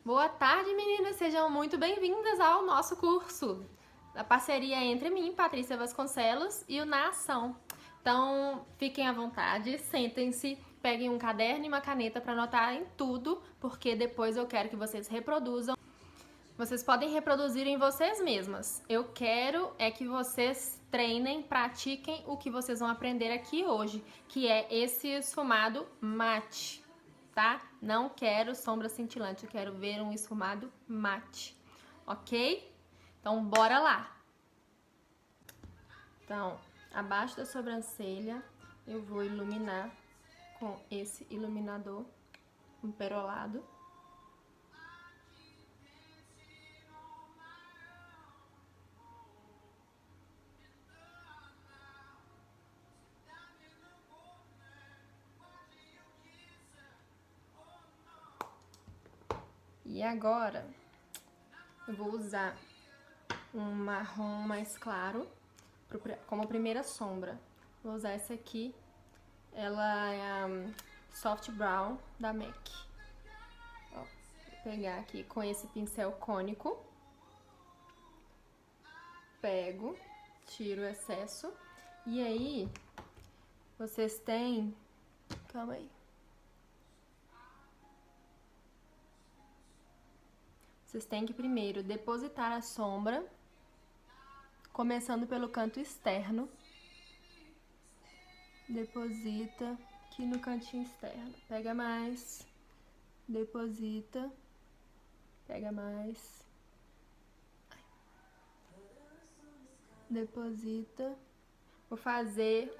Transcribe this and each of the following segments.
Boa tarde, meninas! Sejam muito bem-vindas ao nosso curso. A parceria entre mim, Patrícia Vasconcelos, e o Na Ação. Então, fiquem à vontade, sentem-se, peguem um caderno e uma caneta para anotarem tudo, porque depois eu quero que vocês reproduzam. Vocês podem reproduzir em vocês mesmas. Eu quero é que vocês treinem, pratiquem o que vocês vão aprender aqui hoje, que é esse esfumado mate, tá? Não quero sombra cintilante, eu quero ver um esfumado mate, ok? Então, bora lá! Então, abaixo da sobrancelha, eu vou iluminar com esse iluminador, um perolado. E agora, eu vou usar um marrom mais claro como primeira sombra. Vou usar essa aqui, ela é a Soft Brown da MAC. Ó, vou pegar aqui com esse pincel cônico, pego, tiro o excesso, e aí vocês têm, calma aí, vocês têm que primeiro depositar a sombra, começando pelo canto externo. Deposita aqui no cantinho externo. Pega mais, deposita, pega mais, deposita. Vou fazer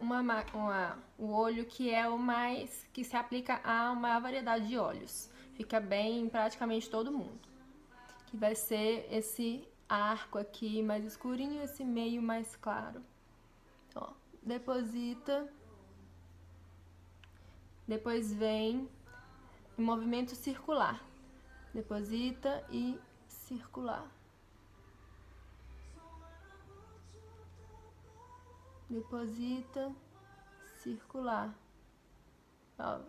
o olho que é o mais, que se aplica a uma variedade de olhos. Fica bem em praticamente todo mundo. Que vai ser esse arco aqui mais escurinho, esse meio mais claro. Ó, deposita. Depois vem em movimento circular. Deposita e circular. Deposita, circular. Ó,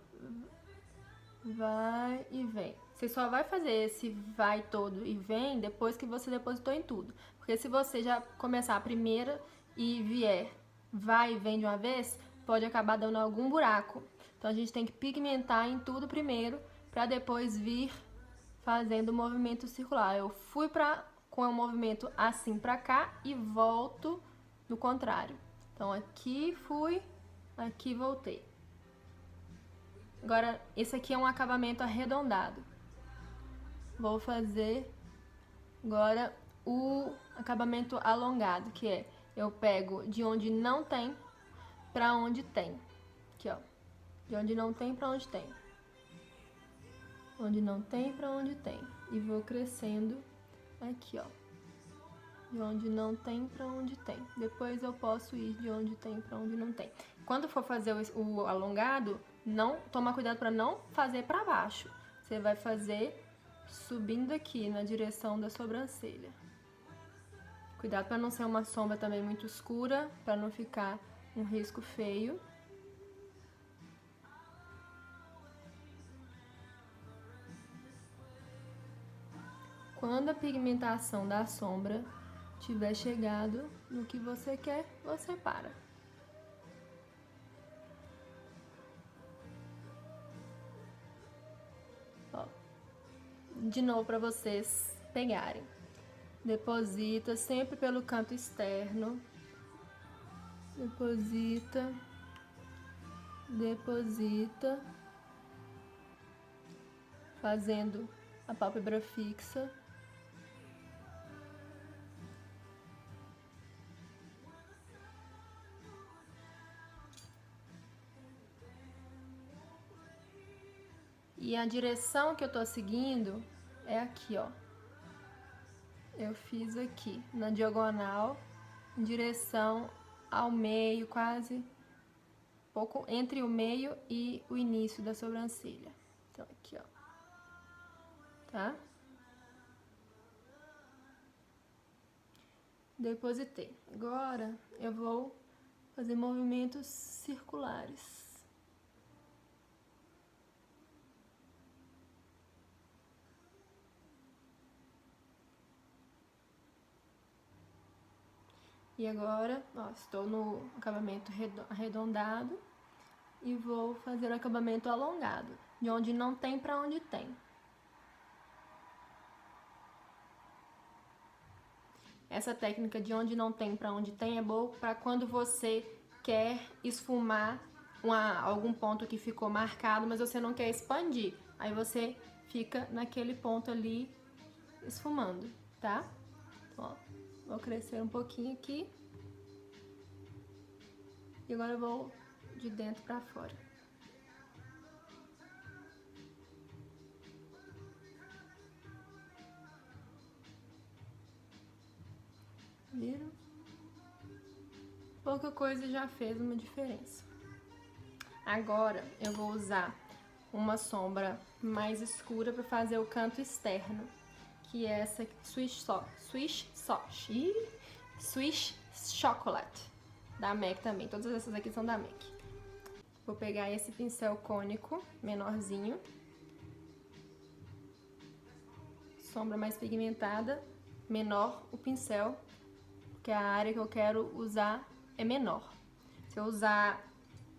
vai e vem. Você só vai fazer esse vai todo e vem depois que você depositou em tudo. Porque se você já começar a primeira e vier vai e vem de uma vez, pode acabar dando algum buraco. Então a gente tem que pigmentar em tudo primeiro, para depois vir fazendo o movimento circular. Eu fui com o movimento assim para cá e volto no contrário. Então aqui fui, aqui voltei. Agora esse aqui é um acabamento arredondado. Vou fazer agora o acabamento alongado, que é eu pego de onde não tem para onde tem. Aqui, ó. De onde não tem para onde tem. Onde não tem para onde tem. E vou crescendo aqui, ó. De onde não tem para onde tem. Depois eu posso ir de onde tem para onde não tem. Quando for fazer o alongado, toma cuidado para não fazer para baixo. Você vai fazer subindo aqui na direção da sobrancelha. Cuidado para não ser uma sombra também muito escura, para não ficar um risco feio. Quando a pigmentação da sombra tiver chegado no que você quer, você para. Ó, de novo para vocês pegarem. Deposita sempre pelo canto externo. Deposita. Deposita. Fazendo a pálpebra fixa. E a direção que eu tô seguindo é aqui, ó. Eu fiz aqui, na diagonal, em direção ao meio, quase pouco entre o meio e o início da sobrancelha. Então, aqui, ó. Tá? Depositei. Agora, eu vou fazer movimentos circulares. E agora, ó, estou no acabamento arredondado e vou fazer o acabamento alongado, de onde não tem para onde tem. Essa técnica de onde não tem para onde tem é boa para quando você quer esfumar algum ponto que ficou marcado, mas você não quer expandir. Aí você fica naquele ponto ali esfumando, tá? Então, ó, vou crescer um pouquinho aqui. E agora eu vou de dentro para fora. Viram? Pouca coisa já fez uma diferença. Agora eu vou usar uma sombra mais escura para fazer o canto externo, que é essa Swiss Chocolate, da MAC também. Todas essas aqui são da MAC. Vou pegar esse pincel cônico, menorzinho. Sombra mais pigmentada, menor o pincel, porque a área que eu quero usar é menor. Se eu usar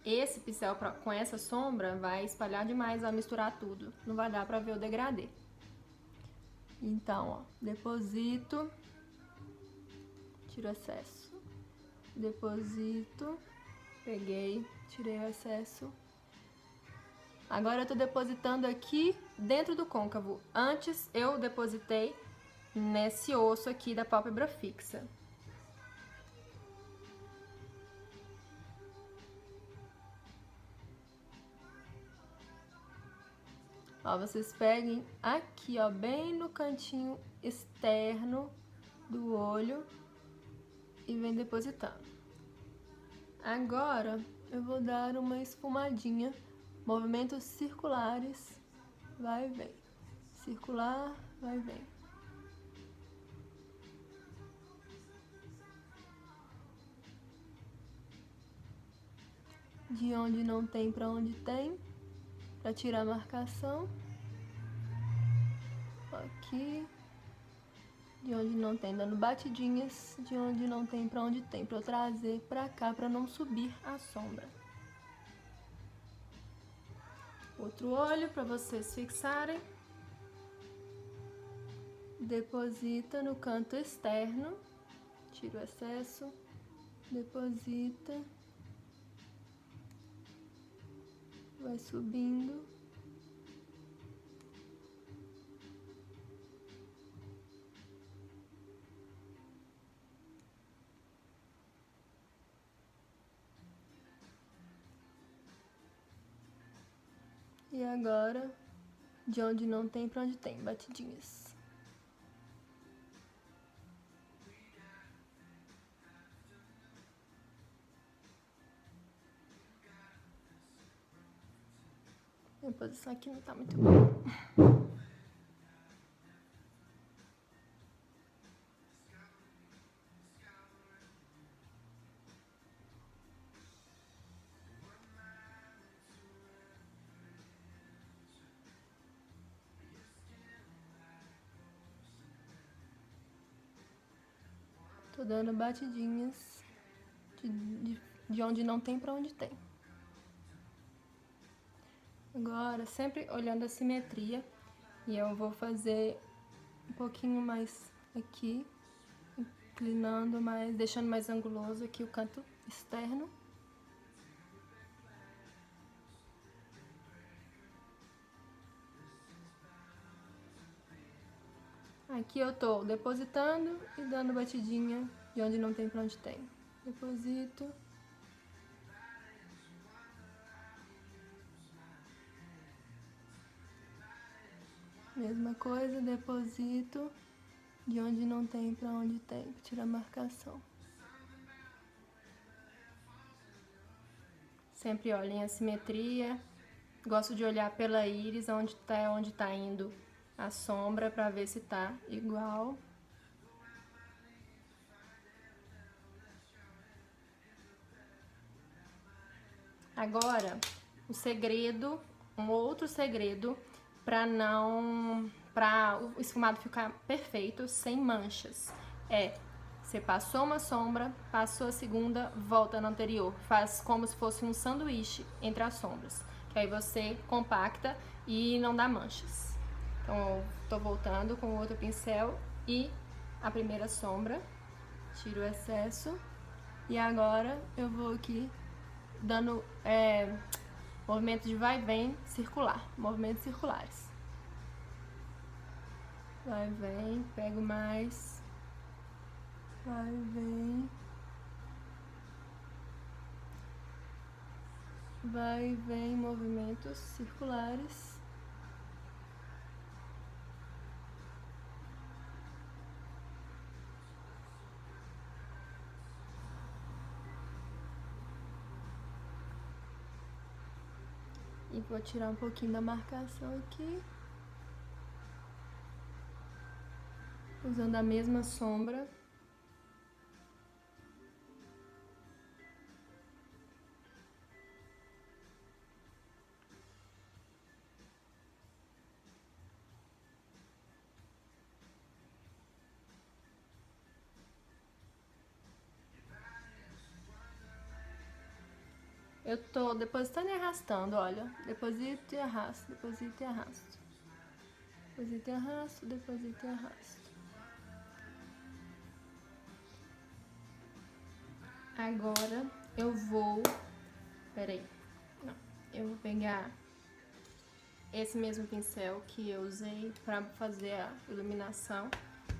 esse pincel com essa sombra, vai espalhar demais, vai misturar tudo. Não vai dar pra ver o degradê. Então, ó, deposito, tiro o excesso, deposito, peguei, tirei o excesso. Agora eu tô depositando aqui dentro do côncavo. Antes eu depositei nesse osso aqui da pálpebra fixa. Ó, vocês peguem aqui, ó, bem no cantinho externo do olho e vem depositando. Agora eu vou dar uma esfumadinha, movimentos circulares, vai e vem. Circular, vai e vem. De onde não tem para onde tem, para tirar a marcação. Aqui, de onde não tem, dando batidinhas, de onde não tem para onde tem, para eu trazer para cá para não subir a sombra. Outro olho para vocês fixarem. Deposita no canto externo, tira o excesso, deposita, vai subindo. E agora, de onde não tem para onde tem, batidinhas. Minha posição aqui não tá muito boa. Tô dando batidinhas de onde não tem pra onde tem. Agora, sempre olhando a simetria, e eu vou fazer um pouquinho mais aqui, inclinando mais, deixando mais anguloso aqui o canto externo. Aqui eu tô depositando e dando batidinha de onde não tem pra onde tem. Deposito. Mesma coisa, deposito de onde não tem pra onde tem, tira a marcação. Sempre olhem a simetria. Gosto de olhar pela íris onde tá indo a sombra pra ver se tá igual. Agora, um outro segredo para o esfumado ficar perfeito, sem manchas, é Você passou uma sombra, passou a segunda, volta na anterior. Faz como se fosse um sanduíche entre as sombras. Que aí você compacta e não dá manchas. Então, eu tô voltando com o outro pincel e a primeira sombra. Tiro o excesso. E agora eu vou aqui dando movimento de vai e vem circular. Movimentos circulares. Vai e vem, pego mais. Vai e vem. Vai e vem, movimentos circulares. E vou tirar um pouquinho da marcação aqui. Usando a mesma sombra. Eu tô depositando e arrastando, olha. Deposito e arrasto, deposito e arrasto. Deposito e arrasto, deposito e arrasto. Agora eu vou... Peraí. Não. Eu vou pegar esse mesmo pincel que eu usei pra fazer a iluminação.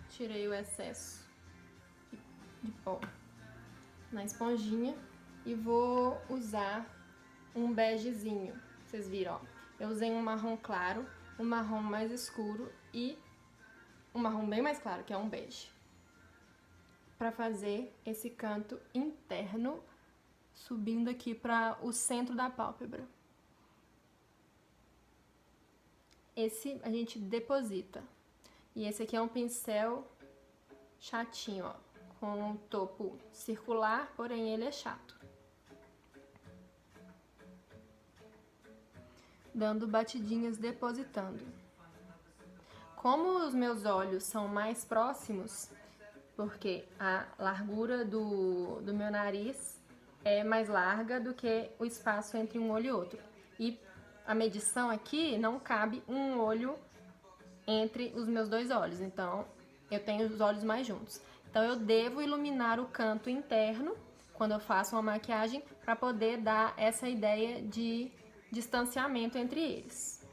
Tirei o excesso de pó na esponjinha. E vou usar um begezinho. Vocês viram, ó. Eu usei um marrom claro, um marrom mais escuro e um marrom bem mais claro, que é um bege. Pra fazer esse canto interno, subindo aqui para o centro da pálpebra. Esse a gente deposita. E esse aqui é um pincel chatinho, ó. Com um topo circular, porém ele é chato. Dando batidinhas, depositando. Como os meus olhos são mais próximos, porque a largura do meu nariz é mais larga do que o espaço entre um olho e outro. E a medição aqui não cabe um olho entre os meus dois olhos, então eu tenho os olhos mais juntos. Então eu devo iluminar o canto interno quando eu faço uma maquiagem para poder dar essa ideia de distanciamento entre eles.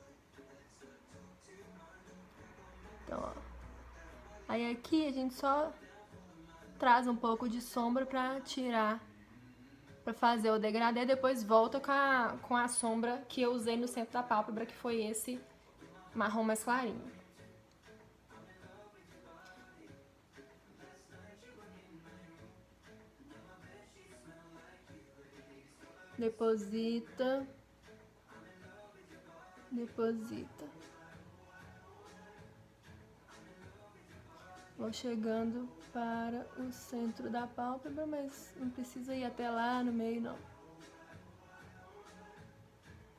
Então, ó. Aí aqui a gente só traz um pouco de sombra pra tirar, pra fazer o degradê, depois volta com a sombra que eu usei no centro da pálpebra, que foi esse marrom mais clarinho. Deposita. Deposita. Vou chegando para o centro da pálpebra, mas não precisa ir até lá no meio, não.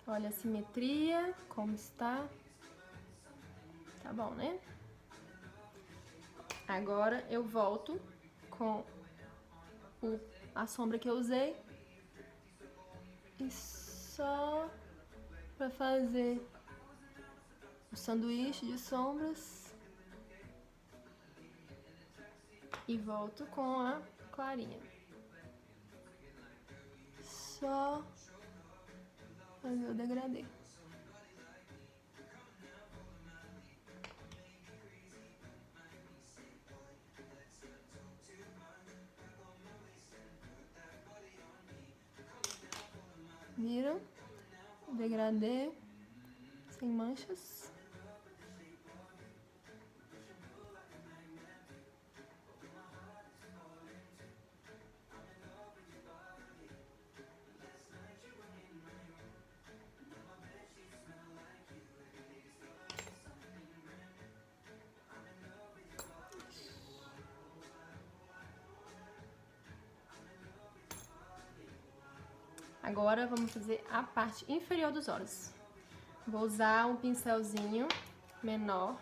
Olha a simetria, como está. Tá bom, né? Agora eu volto com a sombra que eu usei. E só para fazer o sanduíche de sombras. E volto com a clarinha. Só fazer o degradê. Viram? Degradê sem manchas. Agora vamos fazer a parte inferior dos olhos. Vou usar um pincelzinho menor.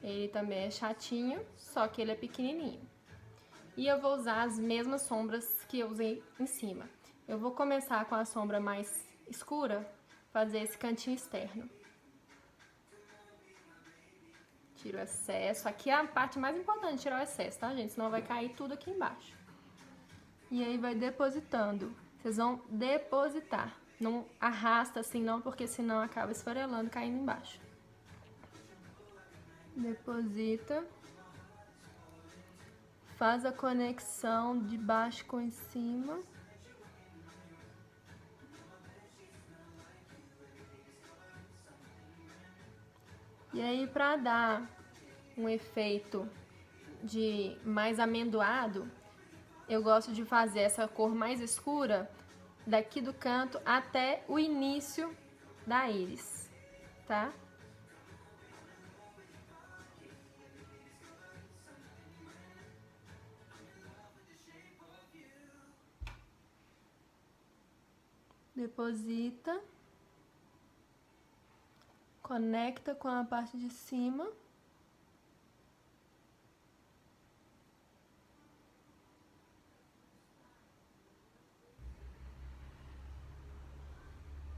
Ele também é chatinho, só que ele é pequenininho. E eu vou usar as mesmas sombras que eu usei em cima. Eu vou começar com a sombra mais escura, fazer esse cantinho externo. Tiro o excesso. Aqui é a parte mais importante, tirar o excesso, tá, gente? Senão vai cair tudo aqui embaixo. E aí vai depositando. Vocês vão depositar. Não arrasta assim não, porque senão acaba esfarelando, caindo embaixo. Deposita. Faz a conexão de baixo com em cima. E aí, para dar um efeito de mais amendoado, eu gosto de fazer essa cor mais escura daqui do canto até o início da íris, tá? Deposita. Conecta com a parte de cima.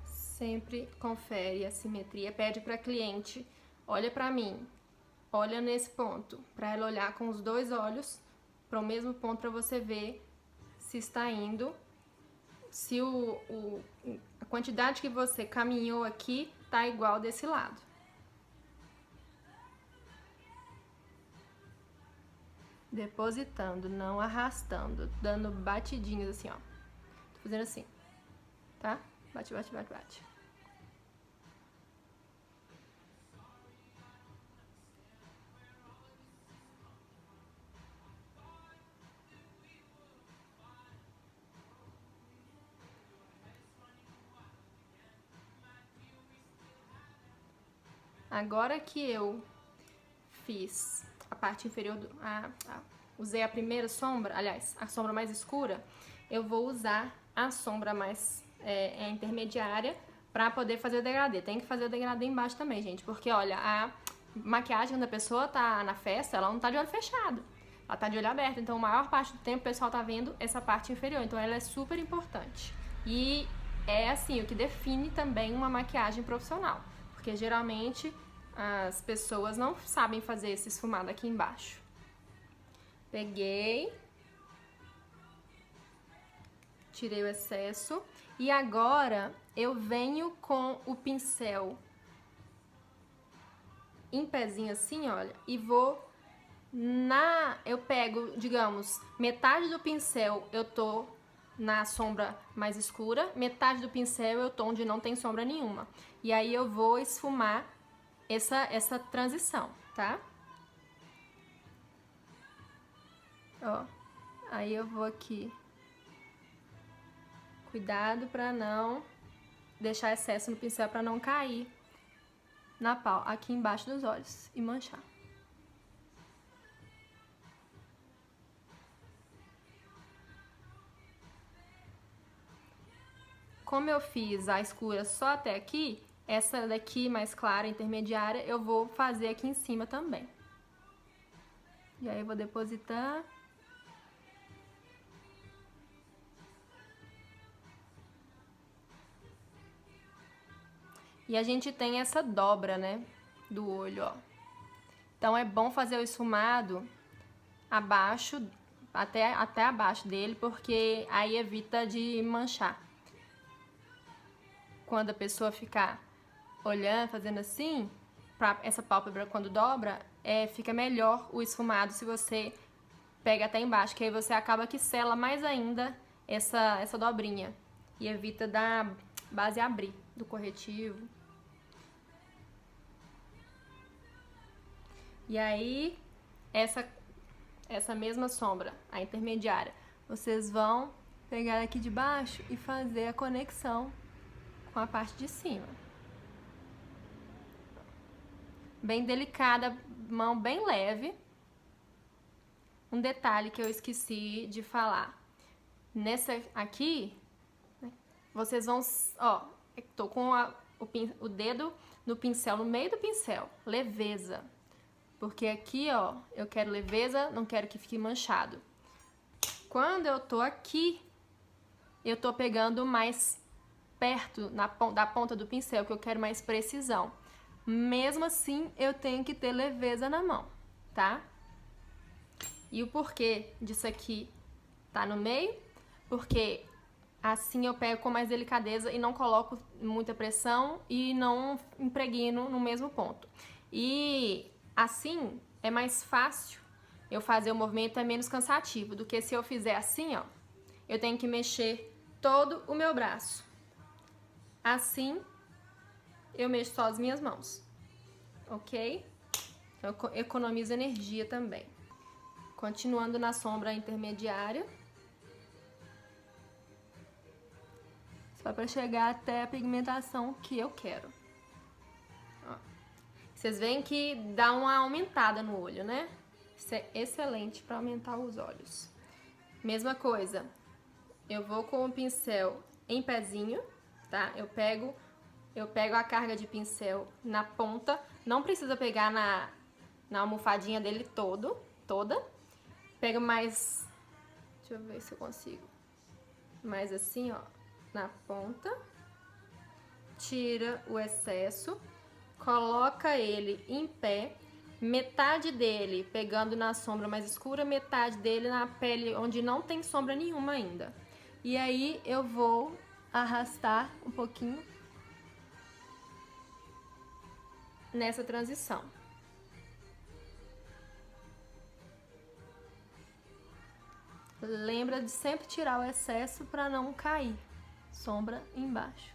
Sempre confere a simetria, pede para cliente, olha para mim, olha nesse ponto, para ela olhar com os dois olhos para o mesmo ponto para você ver se está indo, se a quantidade que você caminhou aqui tá igual desse lado. Depositando, não arrastando, dando batidinhas assim, ó. Tô fazendo assim, tá? Bate, bate, bate, bate. Agora que eu fiz a parte inferior, usei a primeira sombra, aliás, a sombra mais escura, eu vou usar a sombra mais intermediária para poder fazer o degradê. Tem que fazer o degradê embaixo também, gente, porque olha, a maquiagem da pessoa tá na festa, ela não tá de olho fechado, ela tá de olho aberto, então a maior parte do tempo o pessoal tá vendo essa parte inferior, então ela é super importante. E é assim, o que define também uma maquiagem profissional, porque geralmente as pessoas não sabem fazer esse esfumado aqui embaixo. Peguei, tirei o excesso e agora eu venho com o pincel em pezinho assim, olha, e vou eu pego, digamos, metade do pincel eu tô na sombra mais escura, metade do pincel eu tô onde não tem sombra nenhuma. E aí eu vou esfumar essa transição, tá? Ó, aí eu vou aqui. Cuidado pra não deixar excesso no pincel pra não cair aqui embaixo dos olhos e manchar. Como eu fiz a escura só até aqui, essa daqui mais clara, intermediária, eu vou fazer aqui em cima também. E aí eu vou depositar. E a gente tem essa dobra, né, do olho, ó. Então é bom fazer o esfumado abaixo, até abaixo dele, porque aí evita de manchar. Quando a pessoa ficar olhando, fazendo assim, pra essa pálpebra quando dobra, fica melhor o esfumado se você pega até embaixo, que aí você acaba que sela mais ainda essa dobrinha e evita da base abrir do corretivo. E aí, essa mesma sombra, a intermediária, vocês vão pegar aqui de baixo e fazer a conexão com a parte de cima. Bem delicada, mão bem leve. Um detalhe que eu esqueci de falar. Nessa aqui, vocês vão... Ó, tô com o dedo no pincel, no meio do pincel. Leveza. Porque aqui, ó, eu quero leveza, não quero que fique manchado. Quando eu tô aqui, eu tô pegando mais perto da ponta do pincel, que eu quero mais precisão. Mesmo assim, eu tenho que ter leveza na mão, tá? E o porquê disso aqui tá no meio? Porque assim eu pego com mais delicadeza e não coloco muita pressão e não impregno no mesmo ponto. E assim é mais fácil eu fazer o movimento, é menos cansativo do que se eu fizer assim, ó. Eu tenho que mexer todo o meu braço. Assim eu mexo só as minhas mãos, ok? Eu economizo energia também. Continuando na sombra intermediária. Só para chegar até a pigmentação que eu quero. Ó. Vocês veem que dá uma aumentada no olho, né? Isso é excelente para aumentar os olhos. Mesma coisa, eu vou com o pincel em pezinho, tá? Eu pego a carga de pincel na ponta, não precisa pegar na almofadinha dele toda. Pega mais, deixa eu ver se eu consigo, mais assim, ó, na ponta, tira o excesso, coloca ele em pé, metade dele pegando na sombra mais escura, metade dele na pele onde não tem sombra nenhuma ainda. E aí eu vou arrastar um pouquinho nessa transição. Lembra de sempre tirar o excesso para não cair sombra embaixo.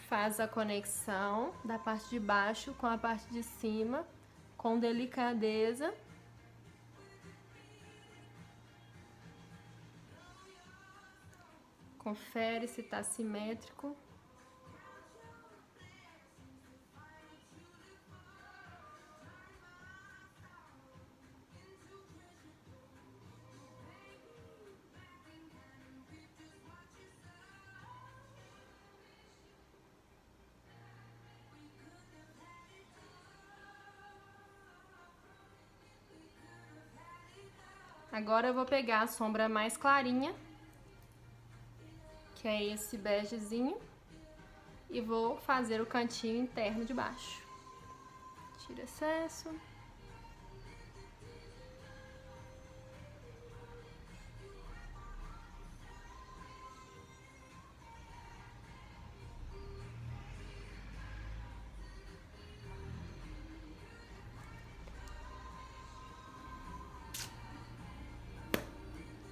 Faz a conexão da parte de baixo com a parte de cima, com delicadeza. Confere se tá simétrico. Agora eu vou pegar a sombra mais clarinha, que é esse begezinho, e vou fazer o cantinho interno de baixo. Tira excesso.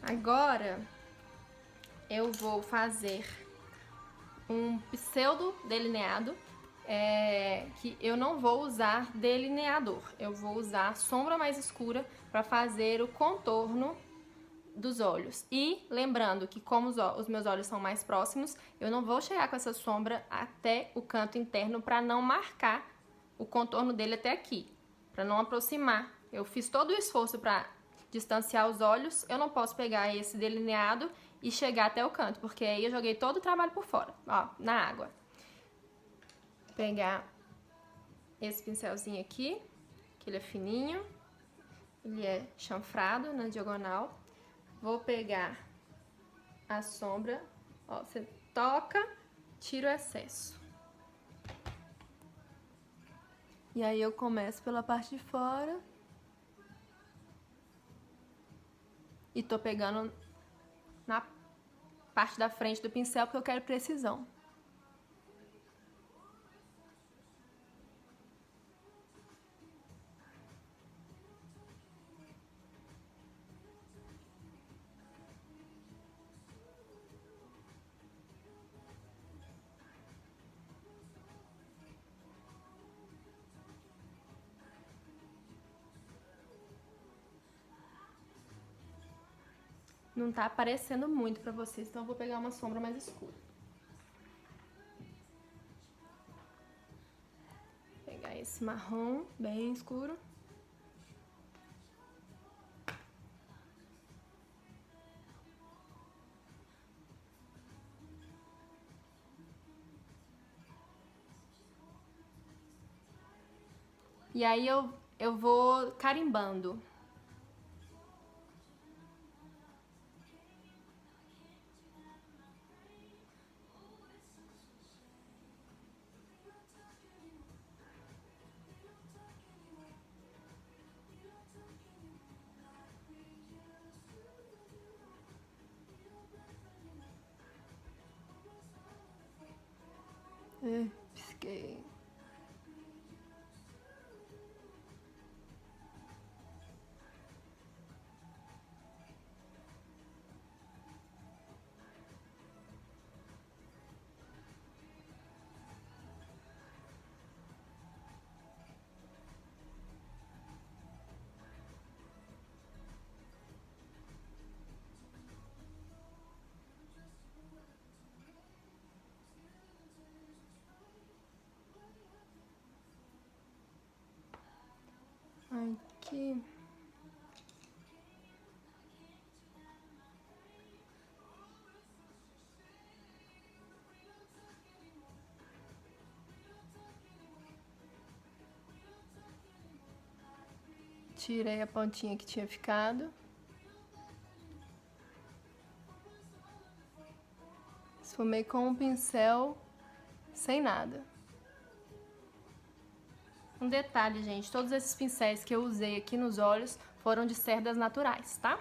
Agora eu vou fazer um pseudo delineado, que eu não vou usar delineador, eu vou usar sombra mais escura para fazer o contorno dos olhos. E lembrando que como os meus olhos são mais próximos, eu não vou chegar com essa sombra até o canto interno para não marcar o contorno dele até aqui, para não aproximar. Eu fiz todo o esforço para distanciar os olhos, eu não posso pegar esse delineado e chegar até o canto, porque aí eu joguei todo o trabalho por fora, ó, na água. Vou pegar esse pincelzinho aqui, que ele é fininho, ele é chanfrado na diagonal. Vou pegar a sombra, ó, você toca, tira o excesso. E aí eu começo pela parte de fora. E tô pegando na parte da frente do pincel porque eu quero precisão. Não tá aparecendo muito pra vocês, então eu vou pegar uma sombra mais escura. Vou pegar esse marrom bem escuro. E aí eu vou carimbando. Pisquei. Aqui. Tirei a pontinha que tinha ficado. Esfumei com um pincel sem nada. Um detalhe, gente, todos esses pincéis que eu usei aqui nos olhos foram de cerdas naturais, tá?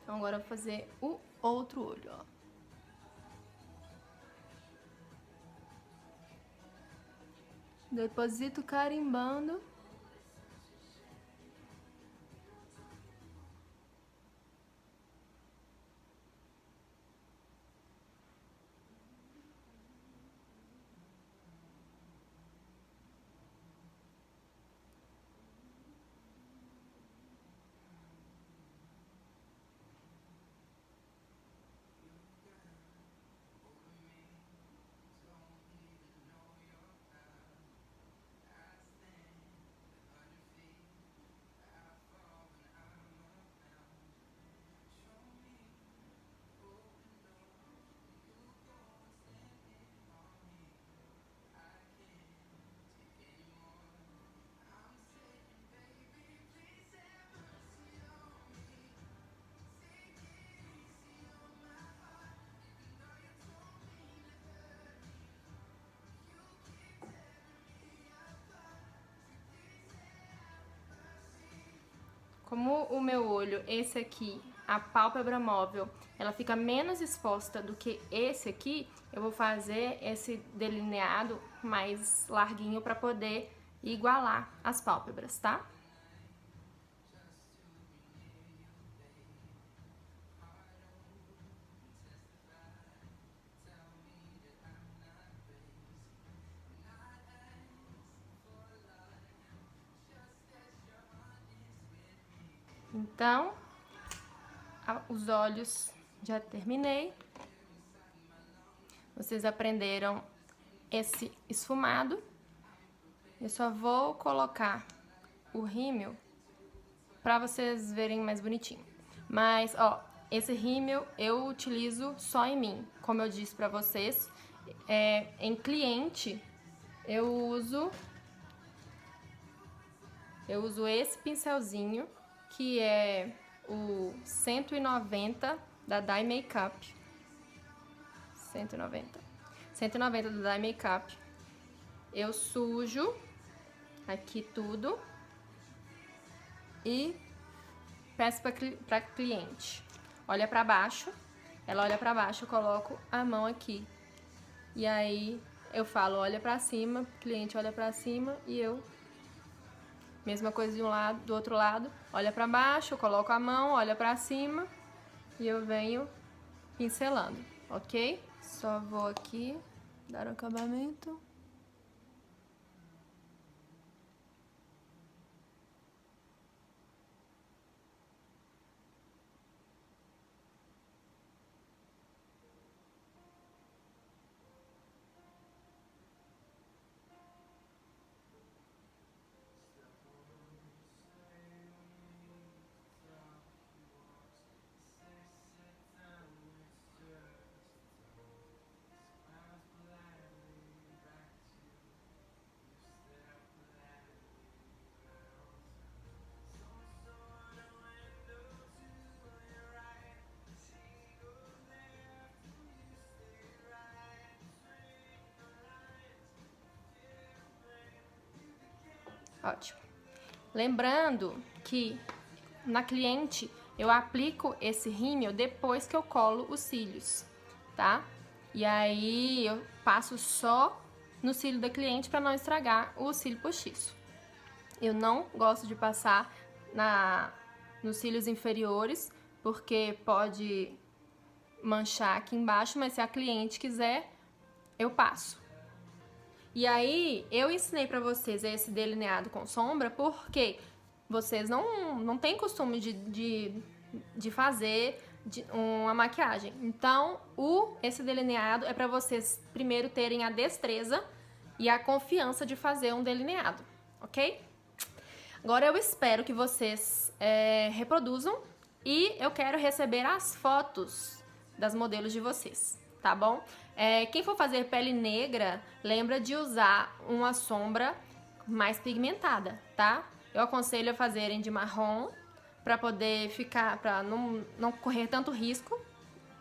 Então agora eu vou fazer o outro olho, ó. Deposito carimbando. Como o meu olho, esse aqui, a pálpebra móvel, ela fica menos exposta do que esse aqui, eu vou fazer esse delineado mais larguinho para poder igualar as pálpebras, tá? Então, os olhos já terminei. Vocês aprenderam esse esfumado. Eu só vou colocar o rímel pra vocês verem mais bonitinho. Mas, ó, esse rímel eu utilizo só em mim. Como eu disse pra vocês, em cliente eu uso esse pincelzinho, que é o 190 da Dye Makeup. 190 da Dye Makeup. Eu sujo aqui tudo e peço pra cliente. Olha pra baixo, ela olha pra baixo, eu coloco a mão aqui. E aí eu falo, olha pra cima, o cliente olha pra cima e eu... Mesma coisa de um lado, do outro lado, olha pra baixo, eu coloco a mão, olha pra cima e eu venho pincelando, ok? Só vou aqui dar um acabamento. Ótimo. Lembrando que na cliente eu aplico esse rímel depois que eu colo os cílios, tá? E aí eu passo só no cílio da cliente para não estragar o cílio postiço. Eu não gosto de passar nos cílios inferiores, porque pode manchar aqui embaixo, mas se a cliente quiser, eu passo. E aí, eu ensinei pra vocês esse delineado com sombra porque vocês não têm costume de fazer uma maquiagem. Então, esse delineado é pra vocês primeiro terem a destreza e a confiança de fazer um delineado, ok? Agora eu espero que vocês reproduzam e eu quero receber as fotos das modelos de vocês, tá bom? Quem for fazer pele negra, lembra de usar uma sombra mais pigmentada, tá? Eu aconselho a fazerem de marrom para poder ficar, para não correr tanto risco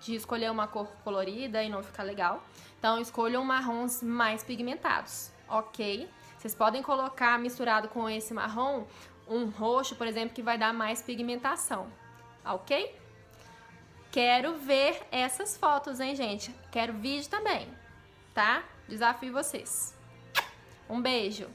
de escolher uma cor colorida e não ficar legal. Então escolham marrons mais pigmentados, ok? Vocês podem colocar misturado com esse marrom um roxo, por exemplo, que vai dar mais pigmentação, ok? Quero ver essas fotos, hein, gente? Quero vídeo também, tá? Desafio vocês. Um beijo!